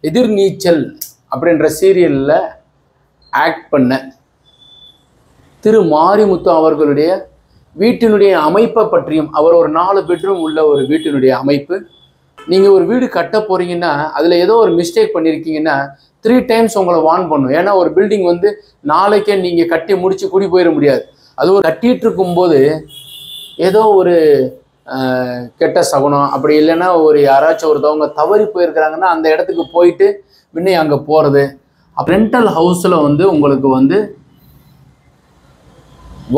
எதிர்நீச்சல் அப்படின்ற சீரியலில் ஆக்ட் பண்ண திரு மாரிமுத்து அவர்களுடைய வீட்டினுடைய அமைப்பை பற்றியும், அவர் ஒரு 4 பெட்ரூம் உள்ள ஒரு வீட்டினுடைய அமைப்பு. நீங்கள் ஒரு வீடு கட்ட போகிறீங்கன்னா அதில் ஏதோ ஒரு மிஸ்டேக் பண்ணியிருக்கீங்கன்னா 3 டைம்ஸ் உங்களை வார்ன் பண்ணும். ஏன்னா ஒரு பில்டிங் வந்து நாளைக்கே நீங்கள் கட்டி முடித்து குடி போயிட முடியாது. அது ஒரு கட்டிகிட்டு இருக்கும்போது ஏதோ ஒரு கெட்ட சகுனம், அப்படி இல்லைன்னா ஒரு யாராச்சும் ஒருத்தவங்க தவறி போயிருக்கிறாங்கன்னா அந்த இடத்துக்கு போயிட்டு முன்னே அங்கே போகிறது. ரெண்டல் ஹவுஸில் வந்து உங்களுக்கு வந்து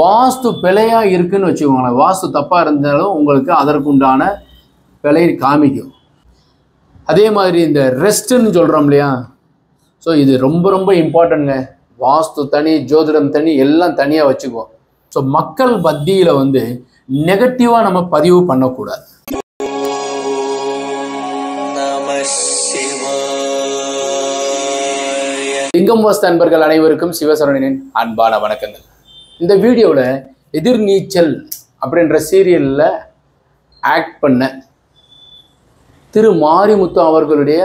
வாஸ்து பிழையாக இருக்குன்னு வச்சுக்கோங்களேன். வாஸ்து தப்பாக இருந்தாலும் உங்களுக்கு அதற்குண்டான பிழை காமிக்கும். அதே மாதிரி இந்த ரெஸ்ட்டுன்னு சொல்கிறோம் இல்லையா, ஸோ இது ரொம்ப ரொம்ப இம்பார்ட்டன்ட்ங்க. வாஸ்து தனி, ஜோதிடம் தனி, எல்லாம் தனியாக வச்சுக்குவோம். ஸோ மக்கள் மத்தியில் வந்து நெகட்டிவாக நம்ம பதிவு பண்ணக்கூடாது. லிங்கம் வாஸ்து அன்பர்கள் அனைவருக்கும் சிவசரவணனின் அன்பான வணக்கங்கள். இந்த வீடியோவில் எதிர்நீச்சல் அப்படின்ற சீரியலில் ஆக்ட் பண்ண திரு மாரிமுத்து அவர்களுடைய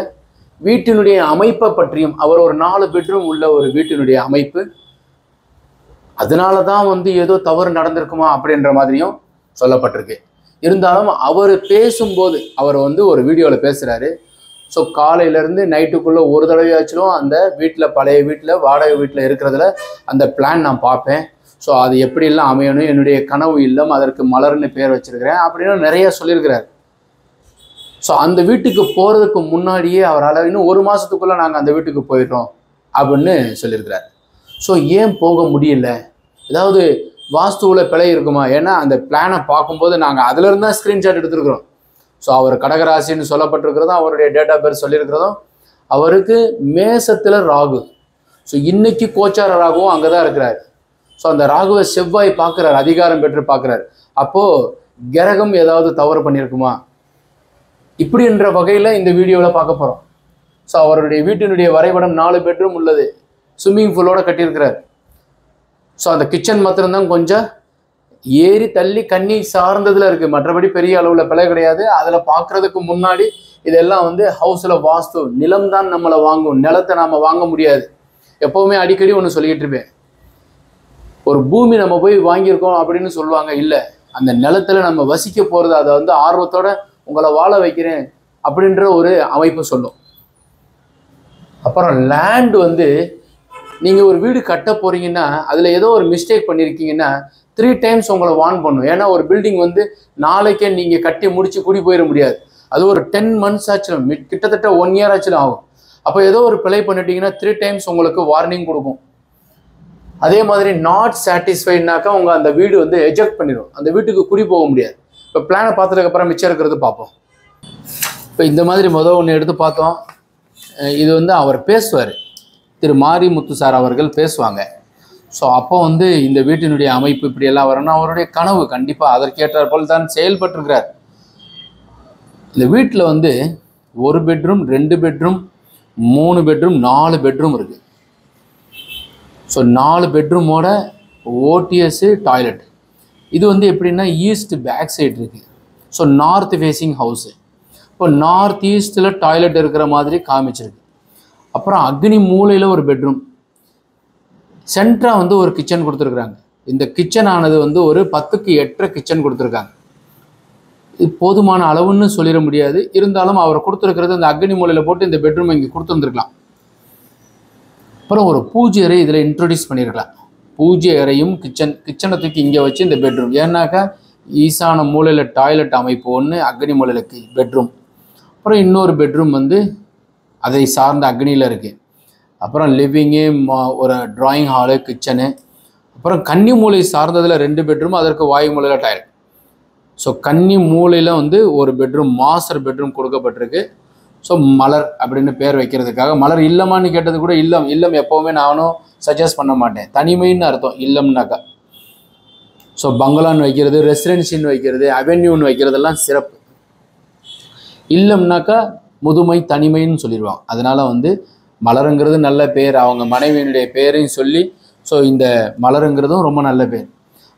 வீட்டினுடைய அமைப்பை பற்றியும், அவர் ஒரு 4 பெட்ரூம் உள்ள ஒரு வீட்டினுடைய அமைப்பு, அதனால தான் வந்து ஏதோ தவறு நடந்திருக்குமா அப்படின்ற மாதிரியும் சொல்லப்பட்டிருக்கு. இருந்தாலும் அவர் பேசும்போது, அவர் வந்து ஒரு வீடியோவில் பேசுகிறாரு. ஸோ காலையிலேருந்து நைட்டுக்குள்ளே ஒரு தடவையாச்சும் அந்த வீட்டில், பழைய வீட்டில், வாடகை வீட்டில் இருக்கிறதுல அந்த பிளான் நான் பார்ப்பேன். ஸோ அது எப்படிலாம் அமையணும், என்னுடைய கனவு இல்லம், அதற்கு மலர்னு பேர் வச்சிருக்கிறேன் அப்படின்னு நிறைய சொல்லியிருக்கிறார். ஸோ அந்த வீட்டுக்கு போகிறதுக்கு முன்னாடியே அவரால் இன்னும் 1 மாதத்துக்குள்ளே நாங்கள் அந்த வீட்டுக்கு போயிடுறோம் அப்படின்னு சொல்லியிருக்கிறார். ஸோ ஏன் போக முடியல? ஏதாவது வாஸ்துவில் பிழை இருக்குமா? ஏன்னா அந்த பிளானை பார்க்கும்போது நாங்கள் அதிலிருந்து தான் ஸ்க்ரீன்ஷாட் எடுத்துருக்குறோம். ஸோ அவர் கடகராசின்னு சொல்லப்பட்டிருக்கிறதும், அவருடைய டேட் ஆஃப் பர்த் சொல்லியிருக்கிறதும், அவருக்கு மேசத்தில் ராகு. ஸோ இன்னைக்கு கோச்சார ராகுவும் அங்கே தான் இருக்கிறார். ஸோ அந்த ராகுவை செவ்வாய் பார்க்குறாரு, அதிகாரம் பெற்று பார்க்குறாரு. அப்போது கிரகம் ஏதாவது தவறு பண்ணியிருக்குமா இப்படின்ற வகையில் இந்த வீடியோவில் பார்க்க போகிறோம். ஸோ அவருடைய வீட்டினுடைய வரைபடம் 4 பெட்ரூம் உள்ளது, ஸ்விம்மிங் பூலோடு கட்டியிருக்கிறார். ஸோ அந்த கிச்சன் மாத்திரம்தான் கொஞ்சம் ஏறி தள்ளி கண்ணி சார்ந்ததில் இருக்குது, மற்றபடி பெரிய அளவில் பிழை கிடையாது. அதில் பார்க்குறதுக்கு முன்னாடி இதெல்லாம் வந்து ஹவுஸில் வாஸ்து, நிலம் தான் நம்மளை வாங்கும், நிலத்தை நாம் வாங்க முடியாது. எப்போவுமே அடிக்கடி ஒன்று சொல்லிக்கிட்டு இருப்பேன், ஒரு பூமி நம்ம போய் வாங்கியிருக்கோம் அப்படின்னு சொல்லுவாங்க. இல்லை, அந்த நிலத்தில் நம்ம வசிக்க போகிறது, அதை வந்து ஆர்வத்தோட உங்களை வாழ வைக்கிறேன் அப்படின்ற ஒரு அமைப்பு சொல்லும். அப்புறம் லேண்ட் வந்து நீங்கள் ஒரு வீடு கட்ட போகிறீங்கன்னா அதில் ஏதோ ஒரு மிஸ்டேக் பண்ணியிருக்கீங்கன்னா 3 டைம்ஸ் உங்களை வார்ன் பண்ணும். ஏன்னா ஒரு பில்டிங் வந்து நாளைக்கே நீங்கள் கட்டி முடித்து குடி போயிட முடியாது. அது ஒரு 10 months ஆச்சும், கிட்டத்தட்ட 1 year ஆச்சும் ஆகும். அப்போ ஏதோ ஒரு பிழை பண்ணிட்டீங்கன்னா 3 டைம்ஸ் உங்களுக்கு வார்னிங் கொடுக்கும். அதே மாதிரி நாட் சாட்டிஸ்ஃபைட்னாக்கா உங்கள் அந்த வீடு வந்து எஜெக்ட் பண்ணிடும், அந்த வீட்டுக்கு குடி போக முடியாது. இப்போ பிளானை பார்த்ததுக்கப்புறம் மிச்சம் இருக்கிறது பார்ப்போம். இப்போ இந்த மாதிரி ஒன்று எடுத்து பார்த்தோம். இது வந்து அவர் பேசுவார், திரு மாரிமுத்து சார் அவர்கள் பேசுவாங்க. ஸோ அப்போ வந்து இந்த வீட்டினுடைய அமைப்பு இப்படியெல்லாம் வரணும், அவருடைய கனவு கண்டிப்பாக அதற்கேற்றார் போல் தான் செயல்பட்டிருக்கிறார். இந்த வீட்டில் வந்து 1 பெட்ரூம், 2 பெட்ரூம், 3 பெட்ரூம், 4 பெட்ரூம் இருக்குது. ஸோ 4 பெட்ரூமோட ஓடிஎஸ்ஸு, டாய்லெட். இது வந்து எப்படின்னா ஈஸ்ட் பேக் சைடு இருக்குது. So north facing house. இப்போ நார்த் ஈஸ்ட்டில் டாய்லெட் இருக்கிற மாதிரி காமிச்சிருக்கு. அப்புறம் அக்னி மூலையில் ஒரு பெட்ரூம், சென்டராக வந்து ஒரு கிச்சன் கொடுத்துருக்குறாங்க. இந்த கிச்சன் ஆனது வந்து ஒரு 10க்கு 8 கிச்சன் கொடுத்துருக்காங்க. இது போதுமான அளவுன்னு சொல்லிட முடியாது. இருந்தாலும் அவர் கொடுத்துருக்கிறது இந்த அக்னி மூலையில் போட்டு இந்த பெட்ரூம் இங்கே கொடுத்துருந்துருக்கலாம். அப்புறம் ஒரு பூஜை அறை இதில் இன்ட்ரடியூஸ் பண்ணியிருக்கலாம். பூஜை அறையும் கிச்சனை தூக்கி இங்கே வச்சு இந்த பெட்ரூம். ஏன்னாக்கா ஈசான மூலையில் டாய்லெட் அமைப்பு ஒன்று, அக்னி மூலையில் பெட்ரூம். அப்புறம் இன்னொரு பெட்ரூம் வந்து அதை சார்ந்த அக்னியில் இருக்குது. அப்புறம் லிவிங்கு, ஒரு ட்ராயிங் ஹாலு, கிச்சனு. அப்புறம் கன்னி மூலை சார்ந்ததில் 2 பெட்ரூம், அதற்கு வாயு மூலையில் டாய்லெட். ஸோ கன்னி மூலையில் வந்து ஒரு பெட்ரூம், மாஸ்டர் பெட்ரூம் கொடுக்கப்பட்டிருக்கு. ஸோ மலர் அப்படின்னு பேர் வைக்கிறதுக்காக. மலர் இல்லமான்னு கேட்டது கூட இல்லம். இல்லம் எப்போவுமே நானும் சஜஸ்ட் பண்ண மாட்டேன், தனிமைன்னு அர்த்தம் இல்லம்னாக்கா. ஸோ பங்களான்னு வைக்கிறது, ரெசிடென்சின்னு வைக்கிறது, அவென்யூன்னு வைக்கிறதெல்லாம் சிறப்பு. இல்லம்னாக்கா முதுமை, தனிமைன்னு சொல்லிடுவாங்க. அதனால் வந்து மலருங்கிறது நல்ல பேர், அவங்க மனைவியினுடைய பேரையும் சொல்லி. ஸோ இந்த மலருங்கிறதும் ரொம்ப நல்ல பேர்.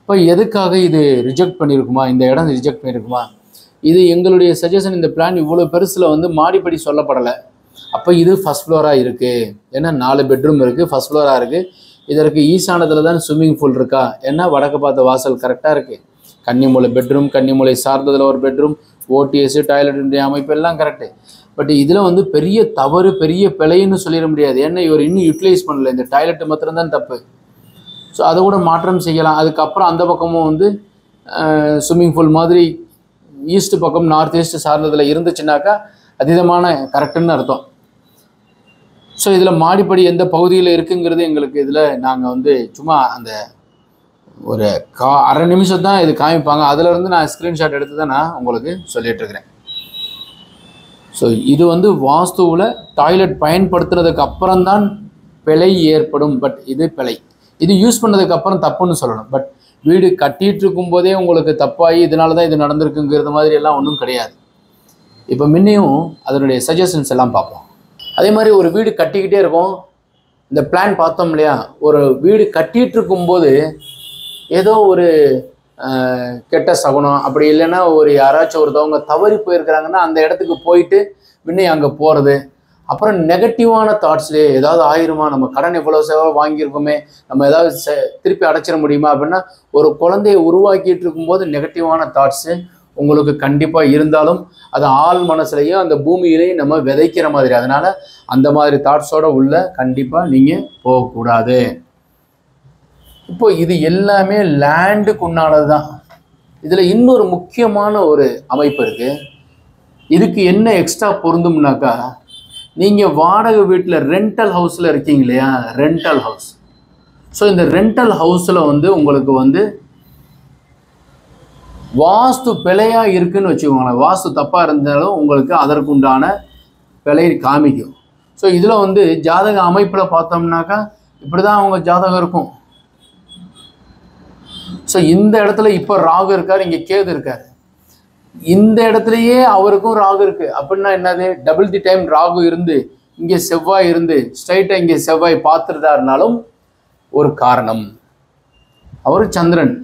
இப்போ எதுக்காக இது ரிஜெக்ட் பண்ணியிருக்குமா, இந்த இடம் ரிஜெக்ட் பண்ணியிருக்குமா? இது எங்களுடைய சஜஷன். இந்த பிளான் இவ்வளோ பெருசில் வந்து மாடிப்படி சொல்லப்படலை. அப்போ இது ஃபர்ஸ்ட் ஃப்ளோராக இருக்குது. ஏன்னா 4 பெட்ரூம் இருக்குது, ஃபர்ஸ்ட் ஃப்ளோராக இருக்குது. இதற்கு ஈசானத்தில் தான் ஸ்விம்மிங் பூல் இருக்கா? ஏன்னா வடக்கு பார்த்த வாசல் கரெக்டாக இருக்குது. கன்னிமூலை பெட்ரூம், கன்னிமூலை சார்ந்ததில் ஒரு பெட்ரூம், ஓடிஎஸ், டாய்லெட்டுடைய அமைப்பு எல்லாம் கரெக்டு. பட் இதில் வந்து பெரிய தவறு, பெரிய பிழைன்னு சொல்லிட முடியாது. ஏன்னா இவர் இன்னும் யூட்டிலைஸ் பண்ணல, இந்த டாய்லெட்டு மாத்திரம்தான் தப்பு. ஸோ அதை கூட மாற்றம் செய்யலாம். அதுக்கப்புறம் அந்த பக்கமும் வந்து ஸ்விம்மிங் பூல் மாதிரி ஈஸ்ட் பக்கம், நார்த் ஈஸ்ட் சார்ந்ததில் இருந்துச்சுன்னாக்கா அதீதமான கரெக்டுன்னு அர்த்தம். ஸோ இதில் மாடிப்படி எந்த பகுதியில் இருக்குங்கிறது எங்களுக்கு இதில் நாங்கள் வந்து சும்மா அந்த ஒரு அரை நிமிஷம் தான் இது காமிப்பாங்க. அதிலிருந்து நான் ஸ்க்ரீன்ஷாட் எடுத்து தான் நான் உங்களுக்கு சொல்லிட்டு இருக்கிறேன். ஸோ இது வந்து வாஸ்துவில் டாய்லெட் பயன்படுத்துறதுக்கு அப்புறம்தான் பிழை ஏற்படும். பட் இது பிழை, இது யூஸ் பண்ணதுக்கு அப்புறம் தப்புன்னு சொல்லணும். பட் வீடு கட்டிகிட்டு இருக்கும்போதே உங்களுக்கு தப்பாகி இதனால தான் இது நடந்திருக்குங்கிறது மாதிரி எல்லாம் ஒன்றும் கிடையாது. இப்போ முன்னையும் அதனுடைய சஜஷன்ஸ் எல்லாம் பார்ப்போம். அதே மாதிரி ஒரு வீடு கட்டிக்கிட்டே இருக்கும். இந்த பிளான் பார்த்தோம் இல்லையா? ஒரு வீடு கட்டிகிட்டு இருக்கும்போது ஏதோ ஒரு கெட்ட சகுனம், அப்படி இல்லைன்னா ஒரு யாராச்சும் ஒருத்தவங்க தவறி போயிருக்கிறாங்கன்னா அந்த இடத்துக்கு போயிட்டு முன்னே அங்கே போகிறது. அப்புறம் நெகட்டிவான தாட்ஸ்லேயே ஏதாவது ஆயிருமா, நம்ம கடன் எவ்வளோ சேவை வாங்கியிருக்கோமே, நம்ம ஏதாவது திருப்பி அடைச்சிட முடியுமா அப்படின்னா ஒரு குழந்தைய உருவாக்கிட்டு இருக்கும்போது நெகட்டிவான தாட்ஸு உங்களுக்கு கண்டிப்பாக இருந்தாலும் அது ஆள் மனசுலையும் அந்த பூமியிலையும் நம்ம விதைக்கிற மாதிரி. அதனால் அந்த மாதிரி தாட்ஸோடு உள்ள கண்டிப்பாக நீங்கள் போகக்கூடாது. இப்போ இது எல்லாமே லேண்டுக்கு உண்டானது தான். இதில் இன்னொரு முக்கியமான ஒரு அமைப்பு இருக்குது. இதுக்கு என்ன எக்ஸ்ட்ரா பொருந்தும்னாக்கா, நீங்கள் வாடகை வீட்டில் ரெண்டல் ஹவுஸில் இருக்கீங்க இல்லையா? Rental house. ஸோ இந்த ரெண்டல் ஹவுஸில் வந்து உங்களுக்கு வந்து வாஸ்து பிழையாக இருக்குதுன்னு வச்சுக்கோங்களேன். வாஸ்து தப்பாக இருந்தாலும் உங்களுக்கு அதற்குண்டான பிழை காமிக்கும். ஸோ இதில் வந்து ஜாதக அமைப்பில் பார்த்தோம்னாக்கா இப்படி தான் அவங்க ஜாதகம் இருக்கும். ஸோ இந்த இடத்துல இப்போ ராகு இருக்கார், இங்கே கேது இருக்கார். இந்த இடத்துலையே அவருக்கும் ராகு இருக்குது. அப்படின்னா என்னது? டபுள் தி டைம் ராகு இருந்து இங்கே செவ்வாய் இருந்து ஸ்ட்ரைட்டாக இங்கே செவ்வாய் பார்த்துருதா இருந்தாலும் ஒரு காரணம். அவர் சந்திரன்.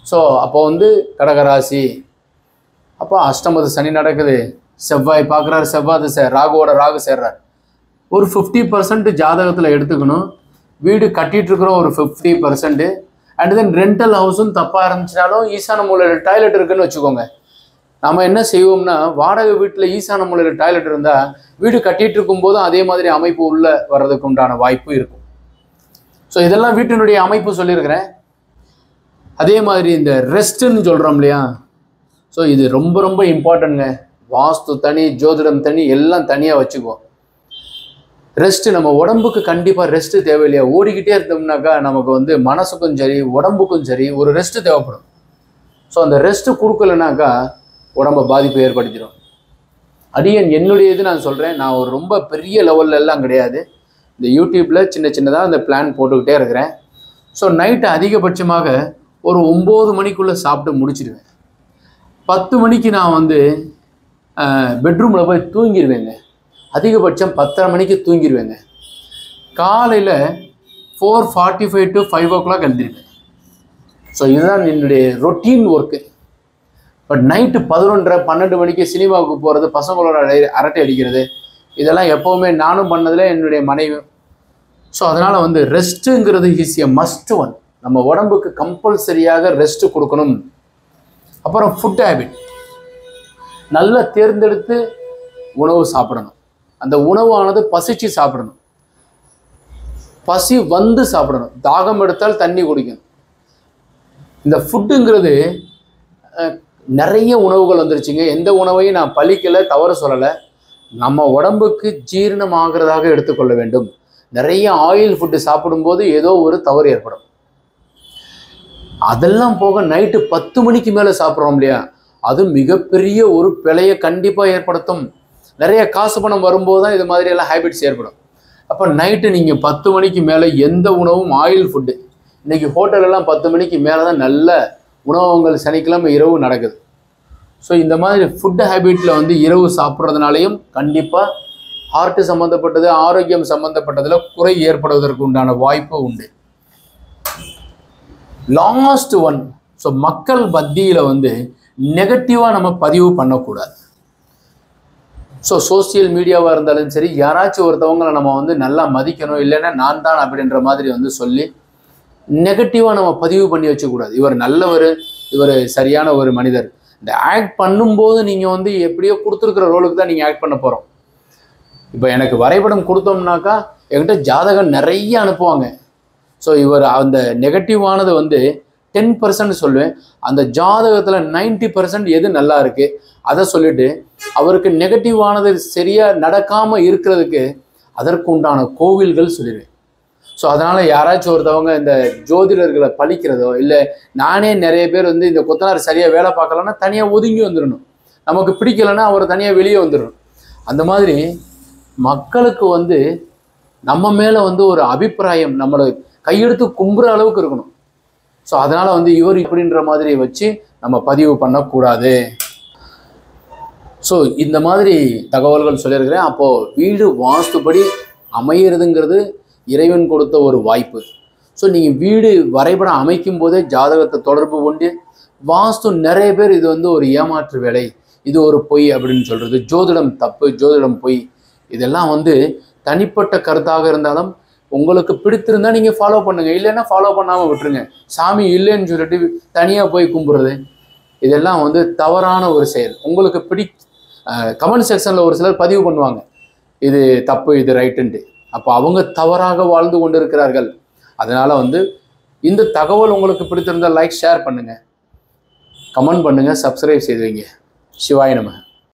ஸோ அப்போ வந்து கடகராசி, அப்போ அஷ்டமது சனி நடக்குது, செவ்வாய் பார்க்குறாரு, செவ்வாய் திசை, ராகுவோட ராகு சேர்றார். ஒரு 50% ஜாதகத்தில் எடுத்துக்கணும். வீடு கட்டிகிட்டு இருக்கிறோம் ஒரு 50%. அண்ட் தென் ரெண்டல் ஹவுஸும் தப்பாக இருந்துச்சுனாலும் ஈசான மூலையில் டாய்லெட் இருக்குதுன்னு வச்சுக்கோங்க. நம்ம என்ன செய்வோம்னா, வாடகை வீட்டில் ஈசான மூலையில் டாய்லெட் இருந்தால் வீடு கட்டிகிட்டு இருக்கும்போதும் அதே மாதிரி அமைப்பு உள்ளே வர்றதுக்கு உண்டான வாய்ப்பு இருக்கும். ஸோ இதெல்லாம் வீட்டினுடைய அமைப்பு சொல்லியிருக்கிறேன். அதே மாதிரி இந்த ரெஸ்ட்டுன்னு சொல்கிறோம் இல்லையா? ஸோ இது ரொம்ப ரொம்ப இம்பார்ட்டன்ட்ங்க. வாஸ்து தனி, ஜோதிடம் தனி, எல்லாம் தனியாக வச்சுக்குவோம். ரெஸ்ட்டு நம்ம உடம்புக்கு கண்டிப்பாக ரெஸ்ட்டு தேவையில்லையா? ஓடிக்கிட்டே இருந்தோம்னாக்கா நமக்கு வந்து மனசுக்கும் சரி உடம்புக்கும் சரி ஒரு ரெஸ்ட்டு தேவைப்படும். ஸோ அந்த ரெஸ்ட்டு கொடுக்கலனாக்கா உடம்பை பாதிப்பு ஏற்படுத்திடும். என்னுடைய இது நான் சொல்கிறேன். நான் ஒரு ரொம்ப பெரிய லெவலில் எல்லாம் கிடையாது. இந்த யூடியூப்பில் சின்ன சின்னதாக அந்த பிளான் போட்டுக்கிட்டே இருக்கிறேன். ஸோ நைட்டு அதிகபட்சமாக ஒரு 9 மணிக்குள்ளே சாப்பிட்டு முடிச்சிடுவேன். 10 மணிக்கு நான் வந்து பெட்ரூமில் போய் தூங்கிடுவேங்க. அதிகபட்சம் 10:30 மணிக்கு தூங்கிடுவேங்க. காலையில் 4:45 to 5 o'clock எழுந்திருவேன். ஸோ இதுதான் என்னுடைய ரொட்டீன் ஒர்க்கு. பட் நைட்டு 11:30 12 மணிக்கு சினிமாவுக்கு போகிறது, பசங்களோட அரட்டை அடிக்கிறது, இதெல்லாம் எப்போவுமே நானும் பண்ணதில் என்னுடைய மனைவி. ஸோ அதனால் வந்து ரெஸ்ட்டுங்கிறது இஸ் எ மஸ்ட் ஒன். நம்ம உடம்புக்கு கம்பல்சரியாக ரெஸ்ட்டு கொடுக்கணும். அப்புறம் ஃபுட் ஹேபிட் நல்லா தேர்ந்தெடுத்து உணவு சாப்பிடணும். அந்த உணவானது பசிச்சு சாப்பிடணும், பசி வந்து சாப்பிடணும், தாகம் எடுத்தால் தண்ணி குடிக்கணும். இந்த ஃபுட்டுங்கிறது நிறைய உணவுகள் வந்துருச்சுங்க. எந்த உணவையும் நான் பழிக்கலை, தவறு சொல்லலை. நம்ம உடம்புக்கு ஜீரணம் ஆகிறதாக எடுத்துக்கொள்ள வேண்டும். நிறைய ஆயில் ஃபுட்டு சாப்பிடும்போது ஏதோ ஒரு தவறு ஏற்படும். அதெல்லாம் போக நைட்டு 10 மணிக்கு மேலே சாப்பிட்றோம் இல்லையா? அது மிகப்பெரிய ஒரு பிழையை கண்டிப்பாக ஏற்படுத்தும். நிறைய காசு பணம் வரும்போது தான் இது மாதிரியெல்லாம் ஹேபிட்ஸ் ஏற்படும். அப்போ நைட்டு நீங்கள் 10 மணிக்கு மேலே எந்த உணவும் ஆயில் ஃபுட்டு, இன்றைக்கி ஹோட்டலெல்லாம் 10 மணிக்கு மேலே தான் நல்ல உணவகங்கள் சனிக்கிழமை இரவு நடக்குது. ஸோ இந்த மாதிரி ஃபுட்டு ஹேபிட்டில் வந்து இரவு சாப்பிட்றதுனாலையும் கண்டிப்பாக ஹார்ட்டு சம்மந்தப்பட்டது, ஆரோக்கியம் சம்மந்தப்பட்டதில் குறை ஏற்படுவதற்கு உண்டான வாய்ப்பு உண்டு. லாஸ்ட் ஒன், ஸோ மக்கள் மத்தியில் வந்து நெகட்டிவாக நம்ம பதிவு பண்ணக்கூடாது. ஸோ சோசியல் மீடியாவாக இருந்தாலும் சரி, யாராச்சும் ஒருத்தவங்களை நம்ம வந்து நல்லா மதிக்கணும், இல்லைன்னா நான் தான் அப்படின்ற மாதிரி வந்து சொல்லி நெகட்டிவாக நம்ம பதிவு பண்ணி வச்சக்கூடாது. இவர் நல்லவர், இவர் சரியான ஒரு மனிதர். இந்த ஆக்ட் பண்ணும்போது நீங்கள் வந்து எப்படியோ கொடுத்துருக்குற ரோலுக்கு தான் நீங்கள் ஆக்ட் பண்ண போகிறோம். இப்போ எனக்கு வரைபடம் கொடுத்தோம்னாக்கா என்கிட்ட ஜாதகம் நிறைய அனுப்புவாங்க. ஸோ இவர் அந்த நெகட்டிவானது வந்து 10% சொல்லுவேன். அந்த ஜாதகத்தில் 90% எது நல்லா இருக்குது அதை சொல்லிவிட்டு, அவருக்கு நெகட்டிவானது சரியாக நடக்காமல் இருக்கிறதுக்கு அதற்கு உண்டான கோவில்கள் சொல்லிடுவேன். ஸோ அதனால் யாராச்சும் ஒருத்தவங்க இந்த ஜோதிடர்களை பழிக்கிறதோ, இல்லை நானே நிறைய பேர் வந்து இந்த கொத்தனார் சரியாக வேலை பார்க்கலன்னா தனியாக ஒதுங்கி வந்துடணும், நமக்கு பிடிக்கலைன்னா அவர் தனியாக வெளியே வந்துடணும். அந்த மாதிரி மக்களுக்கு வந்து நம்ம மேலே வந்து ஒரு அபிப்பிராயம், நம்மளை கையெடுத்து கும்புற அளவுக்கு இருக்கணும். ஸோ அதனால் வந்து இவர் இப்படின்ற மாதிரி வச்சு நம்ம பதிவு பண்ணக்கூடாது. ஸோ இந்த மாதிரி தகவல்கள் சொல்லியிருக்கிறேன். அப்போது வீடு வாஸ்துபடி அமையிறதுங்கிறது இறைவன் கொடுத்த ஒரு வாய்ப்பு. ஸோ நீங்கள் வீடு வரைபடம் அமைக்கும் போதே ஜாதகத்தை தொடர்பு கொண்டு வாஸ்து நிறைய பேர் இது வந்து ஒரு ஏமாற்று வேலை, இது ஒரு பொய் அப்படின்னு சொல்கிறது, ஜோதிடம் தப்பு, ஜோதிடம் பொய், இதெல்லாம் வந்து தனிப்பட்ட கருத்தாக இருந்தாலும் உங்களுக்கு பிடித்திருந்தால் நீங்கள் ஃபாலோ பண்ணுங்கள், இல்லைன்னா ஃபாலோ பண்ணாமல் விட்டுருங்க. சாமி இல்லைன்னு சொல்லிட்டு தனியாக போய் கும்பிட்றது இதெல்லாம் வந்து தவறான ஒரு செயல். உங்களுக்கு கமெண்ட் செக்ஷனில் ஒரு சிலர் பதிவு பண்ணுவாங்க, இது தப்பு இது ரைட்டுன்ட்டு. அப்போ அவங்க தவறாக வாழ்ந்து கொண்டு இருக்கிறார்கள். அதனால் வந்து இந்த தகவல் உங்களுக்கு பிடித்திருந்தால் லைக் ஷேர் பண்ணுங்கள், கமெண்ட் பண்ணுங்கள், சப்ஸ்கிரைப் செய்து வைங்க. சிவாய நமः.